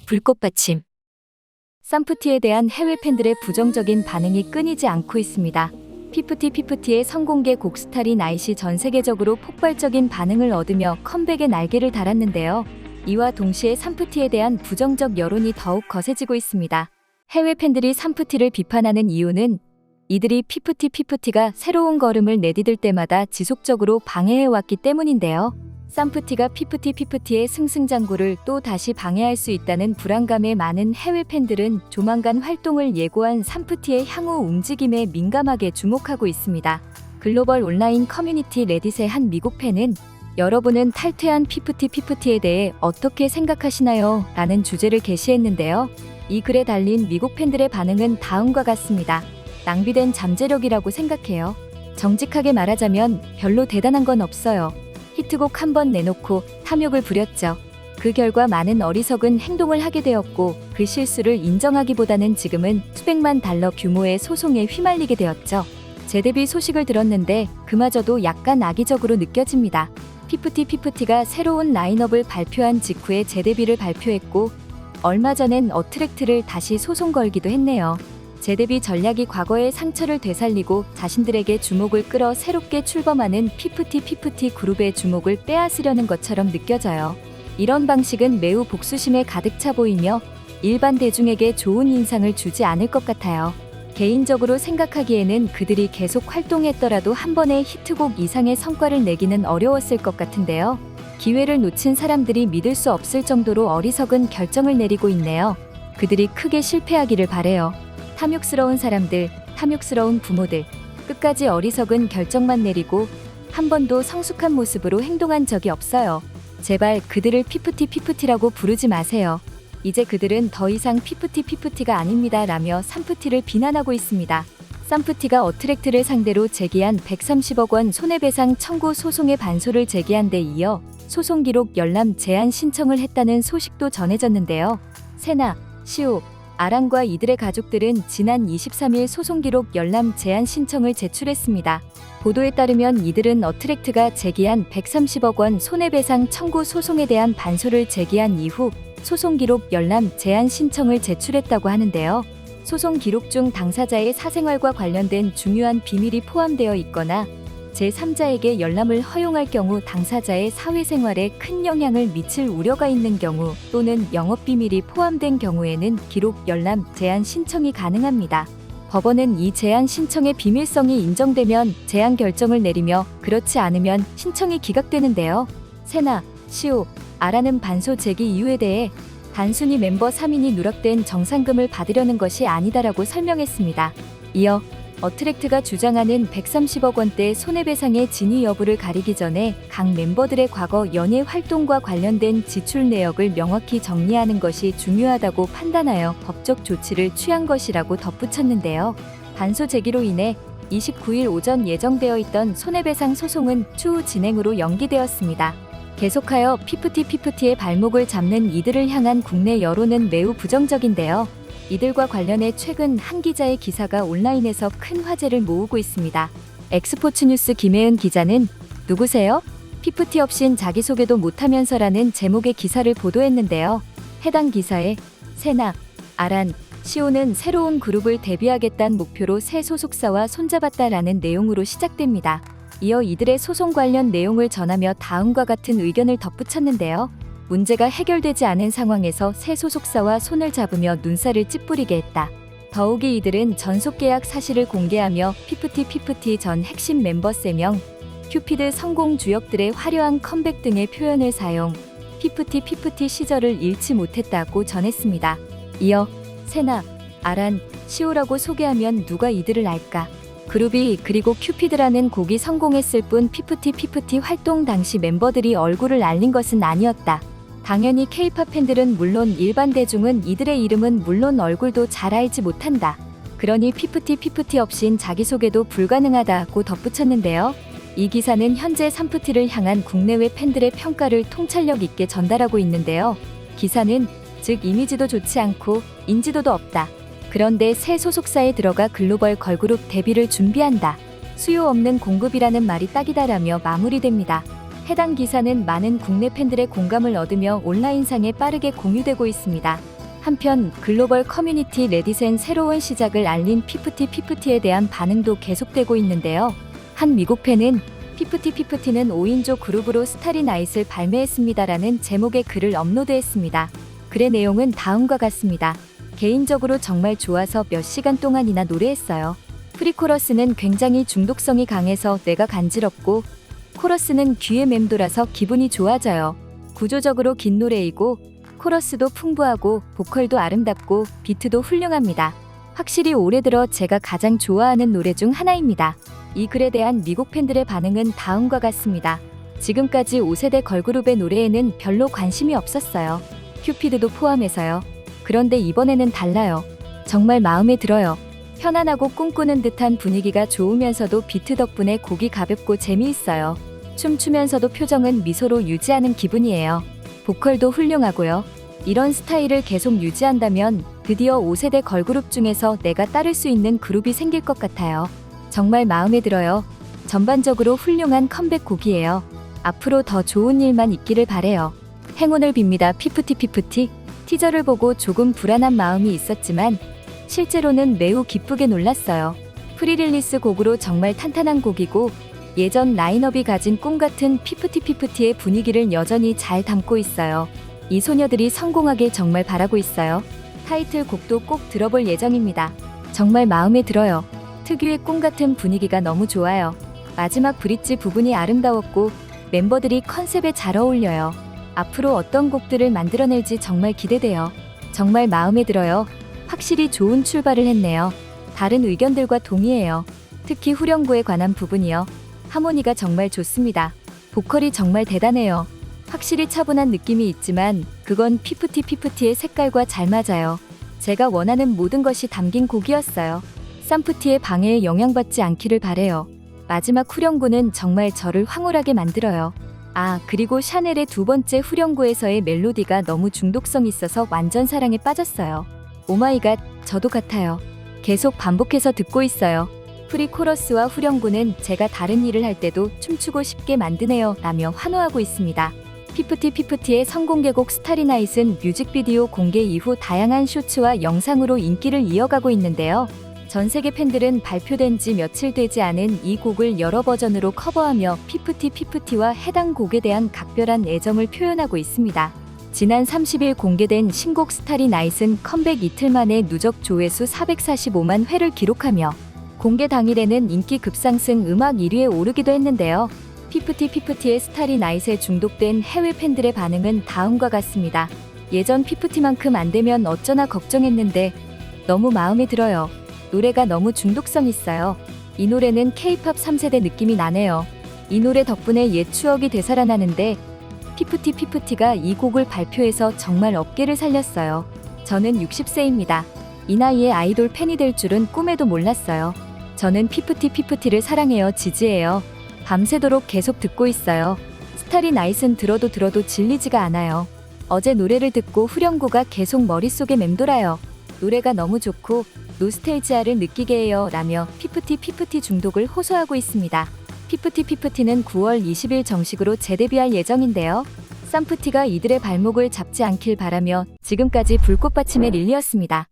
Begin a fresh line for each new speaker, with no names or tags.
불꽃 받침. 쌈프티에 대한 해외 팬들의 부정적인 반응이 끊이지 않고 있습니다. 피프티의 선공개 곡 스타리 나잇이 전 세계적으로 폭발적인 반응을 얻으며 컴백의 날개를 달았는데요. 이와 동시에 쌈프티에 대한 부정적 여론이 더욱 거세지고 있습니다. 해외 팬들이 쌈프티를 비판하는 이유는 이들이 피프티가 새로운 걸음을 내디딜 때마다 지속적으로 방해해왔기 때문인데요. 쌈프티가 피프티의 승승장구를 또 다시 방해할 수 있다는 불안감에 많은 해외 팬들은 조만간 활동을 예고한 쌈프티의 향후 움직임에 민감하게 주목하고 있습니다. 글로벌 온라인 커뮤니티 레딧의 한 미국 팬은 여러분은 탈퇴한 피프티에 대해 어떻게 생각하시나요? 라는 주제를 게시했는데요. 이 글에 달린 미국 팬들의 반응은 다음과 같습니다. 낭비된 잠재력이라고 생각해요. 정직하게 말하자면 별로 대단한 건 없어요. 히트곡 한 번 내놓고 탐욕을 부렸죠. 그 결과 많은 어리석은 행동을 하게 되었고 그 실수를 인정하기보다는 지금은 수백만 달러 규모의 소송에 휘말리게 되었죠. 재데뷔 소식을 들었는데 그마저도 약간 악의적으로 느껴집니다. 피프티가 새로운 라인업을 발표한 직후에 재데뷔를 발표했고 얼마 전엔 어트랙트를 다시 소송 걸기도 했네요. 재데뷔 전략이 과거의 상처를 되살리고 자신들에게 주목을 끌어 새롭게 출범하는 피프티 그룹의 주목을 빼앗으려는 것처럼 느껴져요. 이런 방식은 매우 복수심에 가득 차 보이며 일반 대중에게 좋은 인상을 주지 않을 것 같아요. 개인적으로 생각하기에는 그들이 계속 활동했더라도 한 번의 히트곡 이상의 성과를 내기는 어려웠을 것 같은데요. 기회를 놓친 사람들이 믿을 수 없을 정도로 어리석은 결정을 내리고 있네요. 그들이 크게 실패하기를 바래요. 탐욕스러운 사람들, 탐욕스러운 부모들, 끝까지 어리석은 결정만 내리고 한 번도 성숙한 모습으로 행동한 적이 없어요. 제발 그들을 피프티라고 부르지 마세요. 이제 그들은 더 이상 피프티가 아닙니다 라며 쌈프티를 비난하고 있습니다. 쌈프티가 어트랙트를 상대로 제기한 130억 원 손해배상 청구 소송의 반소를 제기한 데 이어 소송 기록 열람 제한 신청을 했다는 소식도 전해졌는데요. 세나, 시오, 아란과 이들의 가족들은 지난 23일 소송 기록 열람 제한 신청을 제출했습니다. 보도에 따르면 이들은 어트랙트가 제기한 130억 원 손해배상 청구 소송에 대한 반소를 제기한 이후 소송 기록 열람 제한 신청을 제출했다고 하는데요. 소송 기록 중 당사자의 사생활과 관련된 중요한 비밀이 포함되어 있거나 제3자에게 열람을 허용할 경우 당사자의 사회생활에 큰 영향을 미칠 우려가 있는 경우 또는 영업비밀이 포함된 경우에는 기록 열람 제한 신청이 가능합니다. 법원은 이 제한 신청의 비밀성이 인정되면 제한 결정을 내리며 그렇지 않으면 신청이 기각되는데요. 세나, 시오, 아라는 반소 제기 이유에 대해 단순히 멤버 3인이 누락된 정상금을 받으려는 것이 아니다라고 설명했습니다. 이어 어트랙트가 주장하는 130억 원대 손해배상의 진위 여부를 가리기 전에 각 멤버들의 과거 연예 활동과 관련된 지출 내역을 명확히 정리하는 것이 중요하다고 판단하여 법적 조치를 취한 것이라고 덧붙였는데요. 반소 제기로 인해 29일 오전 예정되어 있던 손해배상 소송은 추후 진행으로 연기되었습니다. 계속하여 피프티의 발목을 잡는 이들을 향한 국내 여론은 매우 부정적인데요. 이들과 관련해 최근 한 기자의 기사가 온라인에서 큰 화제를 모으고 있습니다. 엑스포츠뉴스 김혜은 기자는 누구세요? 피프티 없인 자기소개도 못하면서라는 제목의 기사를 보도했는데요. 해당 기사에 세나, 아란, 시오는 새로운 그룹을 데뷔하겠다는 목표로 새 소속사와 손잡았다라는 내용으로 시작됩니다. 이어 이들의 소송 관련 내용을 전하며 다음과 같은 의견을 덧붙였는데요. 문제가 해결되지 않은 상황에서 새 소속사와 손을 잡으며 눈살을 찌푸리게 했다. 더욱이 이들은 전속계약 사실을 공개하며 피프티 전 핵심 멤버 3명, 큐피드 성공 주역들의 화려한 컴백 등의 표현을 사용, 피프티 시절을 잃지 못했다고 전했습니다. 이어 세나, 아란, 시오라고 소개하면 누가 이들을 알까? 그룹이 그리고 큐피드라는 곡이 성공했을 뿐 피프티 활동 당시 멤버들이 얼굴을 알린 것은 아니었다. 당연히 K-팝 팬들은 물론 일반 대중은 이들의 이름은 물론 얼굴도 잘 알지 못한다. 그러니 피프티 없인 자기소개도 불가능하다고 덧붙였는데요. 이 기사는 현재 쌈프티를 향한 국내외 팬들의 평가를 통찰력 있게 전달하고 있는데요. 기사는 즉 이미지도 좋지 않고 인지도도 없다. 그런데 새 소속사에 들어가 글로벌 걸그룹 데뷔를 준비한다. 수요 없는 공급이라는 말이 딱이다라며 마무리됩니다. 해당 기사는 많은 국내 팬들의 공감을 얻으며 온라인상에 빠르게 공유되고 있습니다. 한편 글로벌 커뮤니티 레딧엔 새로운 시작을 알린 피프티에 대한 반응도 계속되고 있는데요. 한 미국 팬은 피프티는 5인조 그룹으로 스타리 나잇을 발매했습니다라는 제목의 글을 업로드했습니다. 글의 내용은 다음과 같습니다. 개인적으로 정말 좋아서 몇 시간 동안이나 노래했어요. 프리코러스는 굉장히 중독성이 강해서 뇌가 간지럽고 코러스는 귀에 맴돌아서 기분이 좋아져요. 구조적으로 긴 노래이고 코러스도 풍부하고 보컬도 아름답고 비트도 훌륭합니다. 확실히 올해 들어 제가 가장 좋아하는 노래 중 하나입니다. 이 글에 대한 미국 팬들의 반응은 다음과 같습니다. 지금까지 5세대 걸그룹의 노래에는 별로 관심이 없었어요. 큐피드도 포함해서요. 그런데 이번에는 달라요. 정말 마음에 들어요. 편안하고 꿈꾸는 듯한 분위기가 좋으면서도 비트 덕분에 곡이 가볍고 재미있어요. 춤추면서도 표정은 미소로 유지하는 기분이에요. 보컬도 훌륭하고요. 이런 스타일을 계속 유지한다면 드디어 5세대 걸그룹 중에서 내가 따를 수 있는 그룹이 생길 것 같아요. 정말 마음에 들어요. 전반적으로 훌륭한 컴백 곡이에요. 앞으로 더 좋은 일만 있기를 바래요. 행운을 빕니다. 피프티. 티저를 보고 조금 불안한 마음이 있었지만 실제로는 매우 기쁘게 놀랐어요. 프리릴리스 곡으로 정말 탄탄한 곡이고 예전 라인업이 가진 꿈같은 피프티의 분위기를 여전히 잘 담고 있어요. 이 소녀들이 성공하길 정말 바라고 있어요. 타이틀곡도 꼭 들어볼 예정입니다. 정말 마음에 들어요. 특유의 꿈같은 분위기가 너무 좋아요. 마지막 브릿지 부분이 아름다웠고 멤버들이 컨셉에 잘 어울려요. 앞으로 어떤 곡들을 만들어낼지 정말 기대돼요. 정말 마음에 들어요. 확실히 좋은 출발을 했네요. 다른 의견들과 동의해요. 특히 후렴구에 관한 부분이요. 하모니가 정말 좋습니다. 보컬이 정말 대단해요. 확실히 차분한 느낌이 있지만 그건 피프티의 색깔과 잘 맞아요. 제가 원하는 모든 것이 담긴 곡이었어요. 쌈프티의 방해에 영향받지 않기를 바래요. 마지막 후렴구는 정말 저를 황홀하게 만들어요. 아, 그리고 샤넬의 두 번째 후렴구에서의 멜로디가 너무 중독성 있어서 완전 사랑에 빠졌어요. 오마이갓, 저도 같아요. 계속 반복해서 듣고 있어요. 프리코러스와 후렴구는 제가 다른 일을 할 때도 춤추고 싶게 만드네요 라며 환호하고 있습니다. 피프티의 선공개곡 스타리 나잇은 뮤직비디오 공개 이후 다양한 쇼츠와 영상으로 인기를 이어가고 있는데요. 전 세계 팬들은 발표된 지 며칠 되지 않은 이 곡을 여러 버전으로 커버하며 피프티와 해당 곡에 대한 각별한 애정을 표현하고 있습니다. 지난 30일 공개된 신곡 스타리 나잇은 컴백 이틀 만에 누적 조회수 445만 회를 기록하며 공개 당일에는 인기 급상승 음악 1위에 오르기도 했는데요. 피프티의 스타리 나잇에 중독된 해외 팬들의 반응은 다음과 같습니다. 예전 피프티만큼 안 되면 어쩌나 걱정했는데 너무 마음에 들어요. 노래가 너무 중독성 있어요. 이 노래는 K-팝 3세대 느낌이 나네요. 이 노래 덕분에 옛 추억이 되살아나는데 피프티가 이 곡을 발표해서 정말 업계를 살렸어요. 저는 60세입니다. 이 나이에 아이돌 팬이 될 줄은 꿈에도 몰랐어요. 저는 피프티를 사랑해요. 지지해요. 밤새도록 계속 듣고 있어요. 스타리 나잇은 들어도 질리지가 않아요. 어제 노래를 듣고 후렴구가 계속 머릿속에 맴돌아요. 노래가 너무 좋고 노스텔지아를 느끼게 해요 라며 피프티 중독을 호소하고 있습니다. 피프티는 9월 20일 정식으로 재데뷔할 예정인데요. 쌈프티가 이들의 발목을 잡지 않길 바라며 지금까지 불꽃받침의 릴리였습니다.